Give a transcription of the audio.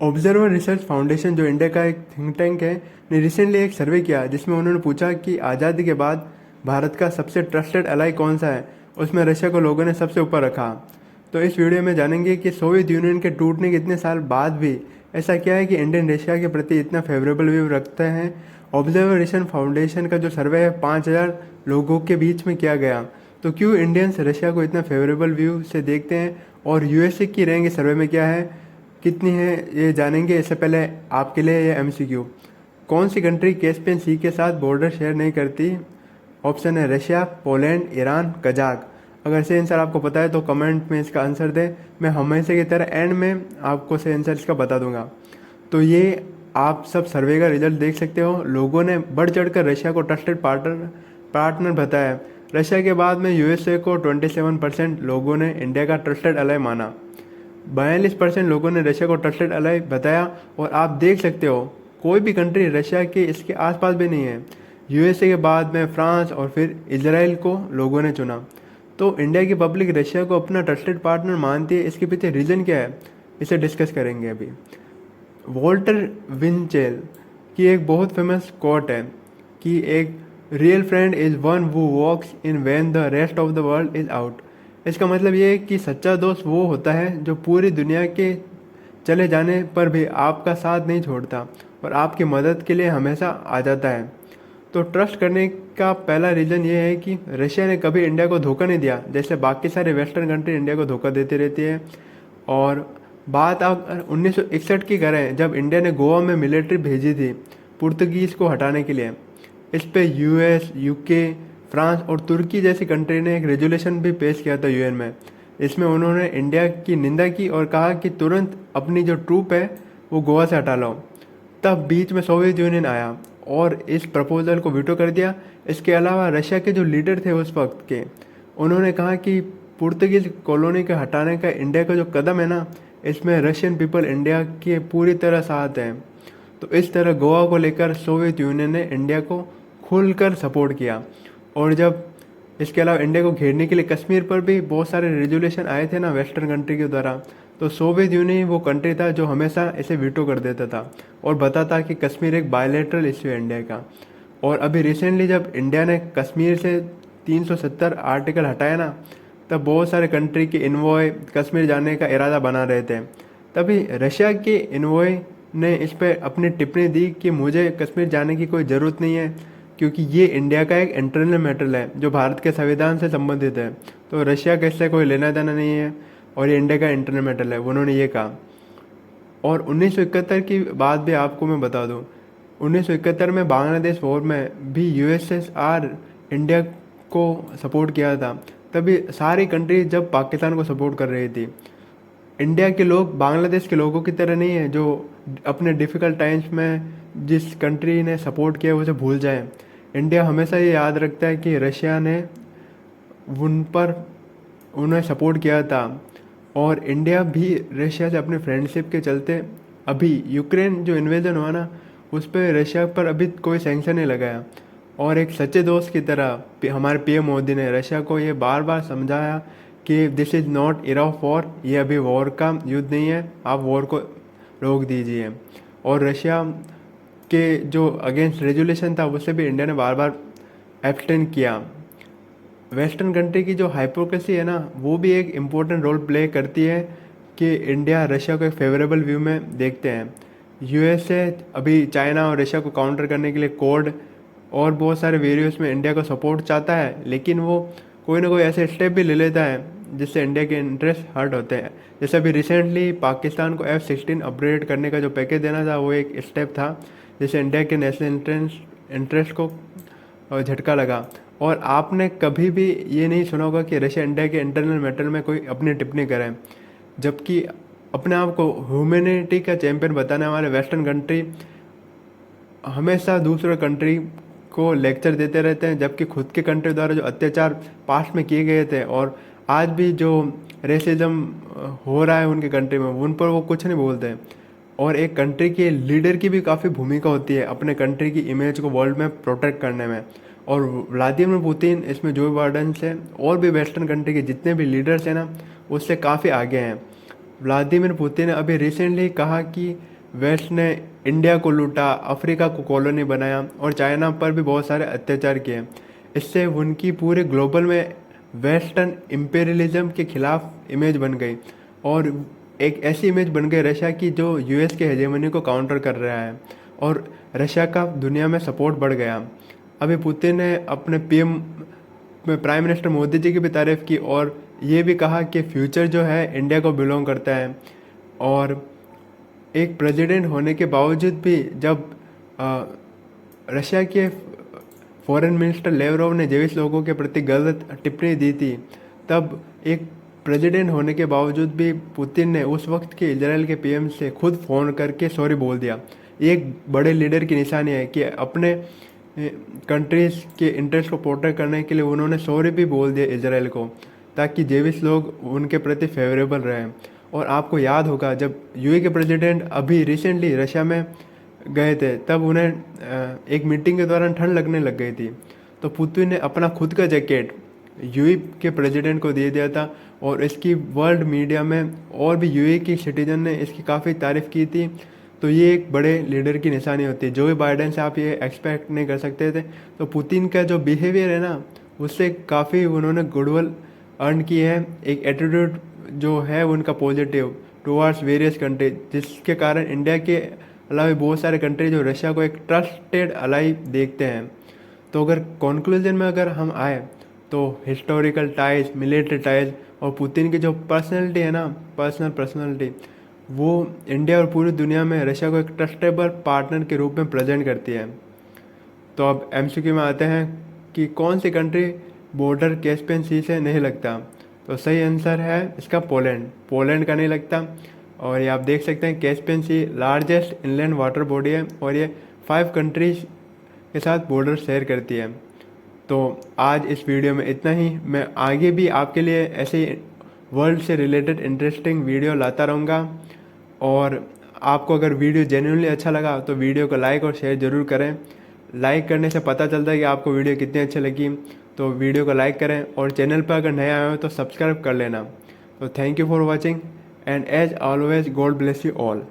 Observer research foundation जो India का एक थिंक टैंक है ने रिसेंटली एक सर्वे किया जिसमें उन्होंने पूछा कि आज़ादी के बाद भारत का सबसे ट्रस्टेड अलाई कौन सा है। उसमें रशिया को लोगों ने सबसे ऊपर रखा। तो इस वीडियो में जानेंगे कि सोवियत यूनियन के टूटने के इतने साल बाद भी ऐसा क्या है कि इंडियन रशिया के प्रति इतना फेवरेबल व्यू रखते हैं। ऑब्जर्वर रिसर्च फाउंडेशन का जो सर्वे है 5,000 लोगों के बीच में किया गया। तो क्यों इंडियंस रशिया को इतना फेवरेबल व्यू से देखते हैं और यूएसए की रैंक इस सर्वे में क्या है, कितनी है, ये जानेंगे। इससे पहले आपके लिए ये एमसीक्यू, कौन सी कंट्री कैस्पियन सी के साथ बॉर्डर शेयर नहीं करती? ऑप्शन है रशिया, पोलैंड, ईरान, कजाक। अगर सही आंसर आपको पता है तो कमेंट में इसका आंसर दें। मैं हमेशा की तरह एंड में आपको सही आंसर इसका बता दूंगा। तो ये आप सब सर्वे का रिजल्ट देख सकते हो। लोगों ने बढ़ चढ़कर रशिया को ट्रस्टेड पार्टनर बताया। रशिया के बाद में यूएसए को 27% लोगों ने इंडिया का ट्रस्टेड अलाई माना। 42% लोगों ने रशिया को ट्रस्टेड अलाई बताया। और आप देख सकते हो कोई भी कंट्री रशिया के इसके आसपास भी नहीं है। यूएसए के बाद में फ्रांस और फिर इजराइल को लोगों ने चुना। तो इंडिया की पब्लिक रशिया को अपना ट्रस्टेड पार्टनर मानती है, इसके पीछे रीज़न क्या है, इसे डिस्कस करेंगे अभी। वॉल्टर विंचेल की एक बहुत फेमस कोट है कि एक real friend is one who walks in when the rest of the world is out. इसका मतलब ये है कि सच्चा दोस्त वो होता है जो पूरी दुनिया के चले जाने पर भी आपका साथ नहीं छोड़ता और आपकी मदद के लिए हमेशा आ जाता है। तो ट्रस्ट करने का पहला रीज़न ये है कि रशिया ने कभी इंडिया को धोखा नहीं दिया, जैसे बाकी सारे वेस्टर्न कंट्री इंडिया को धोखा देती रहती है। और बात आप 1961 की करें, जब इंडिया ने गोवा में मिलिट्री भेजी थी पुर्तगीज़ को हटाने के लिए। इस पे यूएस, यूके, फ्रांस और तुर्की जैसी कंट्री ने एक रेजोल्यूशन भी पेश किया था यूएन में। इसमें उन्होंने इंडिया की निंदा की और कहा कि तुरंत अपनी जो ट्रूप है वो गोवा से हटा लो। तब बीच में सोवियत यूनियन आया और इस प्रपोजल को वीटो कर दिया। इसके अलावा रशिया के जो लीडर थे उस वक्त के, उन्होंने कहा कि पुर्तगीज कॉलोनी के हटाने का इंडिया का जो कदम है ना, इसमें रशियन पीपल इंडिया के पूरी तरह साथ हैं। तो इस तरह गोवा को लेकर सोवियत यूनियन ने इंडिया को खुलकर सपोर्ट किया। और जब इसके अलावा इंडिया को घेरने के लिए कश्मीर पर भी बहुत सारे रेजोल्यूशन आए थे ना वेस्टर्न कंट्री के द्वारा, तो सोवियत यूनियन वो कंट्री था जो हमेशा इसे वीटो कर देता था और बताता कि कश्मीर एक बायलैटरल इश्यू है इंडिया का। और अभी रिसेंटली जब इंडिया ने कश्मीर से 370 आर्टिकल हटाया ना, तब बहुत सारे कंट्री के इन्वॉय कश्मीर जाने का इरादा बना रहे थे। तभी रशिया के इन्वॉय ने इस पर अपनी टिप्पणी दी कि मुझे कश्मीर जाने की कोई ज़रूरत नहीं है, क्योंकि ये इंडिया का एक इंटरनल मैटर है जो भारत के संविधान से संबंधित है। तो रशिया का इससे कोई लेना देना नहीं है और ये इंडिया का इंटरनल मैटर है, उन्होंने ये कहा। और 1971 की बात भी आपको मैं बता दूं, 1971 में बांग्लादेश वॉर में भी यूएसएसआर इंडिया को सपोर्ट किया था। तभी सारी कंट्री जब पाकिस्तान को सपोर्ट कर रही थी। इंडिया के लोग बांग्लादेश के लोगों की तरह नहीं है जो अपने डिफ़िकल्ट टाइम्स में जिस कंट्री ने सपोर्ट किया उसे भूल जाए। इंडिया हमेशा ये याद रखता है कि रशिया ने उन्हें सपोर्ट किया था। और इंडिया भी रशिया से अपने फ्रेंडशिप के चलते अभी यूक्रेन जो इन्वेजन हुआ ना, उस पर रशिया पर अभी कोई सैंक्शन नहीं लगाया। और एक सच्चे दोस्त की तरह हमारे पीएम मोदी ने रशिया को ये बार बार समझाया कि this is not era of war, ये अभी वॉर का युद्ध नहीं है, आप वॉर को रोक दीजिए। और रशिया के जो अगेंस्ट रेजुलेशन था उससे भी इंडिया ने बार बार एब्सटेन किया। वेस्टर्न कंट्री की जो हाइपोक्रेसी है ना, वो भी एक इम्पोर्टेंट रोल प्ले करती है कि इंडिया रशिया को एक फेवरेबल व्यू में देखते हैं। यूएसए अभी चाइना और रशिया को काउंटर करने के लिए कोड और बहुत सारे वेरियस में इंडिया को सपोर्ट चाहता है, लेकिन वो कोई ना कोई ऐसे स्टेप भी ले लेता है जिससे इंडिया के इंटरेस्ट हर्ट होते हैं। जैसे अभी रिसेंटली पाकिस्तान को F-16 अपग्रेड करने का जो पैकेज देना था वो एक स्टेप था जिससे इंडिया के नेशनल इंटरेस्ट को झटका लगा। और आपने कभी भी ये नहीं सुना होगा कि रशिया इंडिया के इंटरनल मैटर में कोई अपनी टिप्पणी करे, जबकि अपने आप को ह्यूमैनिटी का चैंपियन बताने वाले वेस्टर्न कंट्री हमेशा दूसरे कंट्री को लेक्चर देते रहते हैं, जबकि खुद के कंट्री द्वारा जो अत्याचार पास्ट में किए गए थे और आज भी जो रेसिज्म हो रहा है उनके कंट्री में, उन पर वो कुछ नहीं बोलते। और एक कंट्री के लीडर की भी काफ़ी भूमिका होती है अपने कंट्री की इमेज को वर्ल्ड में प्रोटेक्ट करने में। और व्लादिमीर पुतिन इसमें जो बाइडेन से और भी वेस्टर्न कंट्री के जितने भी लीडर्स हैं ना, उससे काफ़ी आगे हैं। व्लादिमीर पुतिन ने अभी रिसेंटली कहा कि वेस्ट ने इंडिया को लूटा, अफ्रीका को कॉलोनी बनाया और चाइना पर भी बहुत सारे अत्याचार किए। इससे उनकी पूरे ग्लोबल में वेस्टर्न इम्पेरियलिज्म के खिलाफ इमेज बन गई और एक ऐसी इमेज बन गई रशिया की जो यूएस के हेजेमनी को काउंटर कर रहा है और रशिया का दुनिया में सपोर्ट बढ़ गया। अभी पुतिन ने अपने प्राइम मिनिस्टर मोदी जी की भी तारीफ की और ये भी कहा कि फ्यूचर जो है इंडिया को बिलोंग करता है। और एक प्रेसिडेंट होने के बावजूद भी जब रशिया के फॉरेन मिनिस्टर लेवरोव ने जेविश लोगों के प्रति गलत टिप्पणी दी थी, तब एक प्रेसिडेंट होने के बावजूद भी पुतिन ने उस वक्त के इजराइल के पीएम से खुद फ़ोन करके सॉरी बोल दिया। ये एक बड़े लीडर की निशानी है कि अपने कंट्रीज़ के इंटरेस्ट को प्रोटेक्ट करने के लिए उन्होंने सॉरी भी बोल दिया इजराइल को, ताकि जेविश लोग उनके प्रति फेवरेबल रहें। और आपको याद होगा जब यूए के प्रेसिडेंट अभी रिसेंटली रशिया में गए थे, तब उन्हें एक मीटिंग के दौरान ठंड लगने लग गई थी, तो पुतिन ने अपना खुद का जैकेट यूए के प्रेसिडेंट को दे दिया था और इसकी वर्ल्ड मीडिया में और भी यूए की सिटीजन ने इसकी काफ़ी तारीफ़ की थी। तो ये एक बड़े लीडर की निशानी होती है। जो बाइडेन से आप ये एक्सपेक्ट नहीं कर सकते थे। तो पुतिन का जो बिहेवियर है ना, उससे काफ़ी उन्होंने गुडविल अर्न की है। एक एटीट्यूड जो है उनका पॉजिटिव टुवार्ड्स वेरियस कंट्री, जिसके कारण इंडिया के अलावा बहुत सारे कंट्री जो रशिया को एक ट्रस्टेड अलाई देखते हैं। तो अगर कंक्लूजन में अगर हम आए तो हिस्टोरिकल टाइज, मिलिट्री टाइज और पुतिन की जो पर्सनैलिटी है ना, पर्सनैलिटी, वो इंडिया और पूरी दुनिया में रशिया को एक ट्रस्टेबल पार्टनर के रूप में प्रेजेंट करती है। तो अब एमसीक्यू में आते हैं कि कौन सी कंट्री बॉर्डर कैस्पियन सी से नहीं लगता। तो सही आंसर है इसका पोलैंड का नहीं लगता। और ये आप देख सकते हैं कैस्पियन सी लार्जेस्ट इनलैंड वाटर बॉडी है और ये 5 कंट्रीज के साथ बॉर्डर शेयर करती है। तो आज इस वीडियो में इतना ही। मैं आगे भी आपके लिए ऐसे वर्ल्ड से रिलेटेड इंटरेस्टिंग वीडियो लाता रहूँगा। और आपको अगर वीडियो जेन्युइनली अच्छा लगा तो वीडियो को लाइक और शेयर ज़रूर करें। लाइक करने से पता चलता है कि आपको वीडियो कितनी अच्छी लगी। तो वीडियो को लाइक करें और चैनल पर अगर नए आए हो तो सब्सक्राइब कर लेना। तो thank you for watching and as always God bless you all.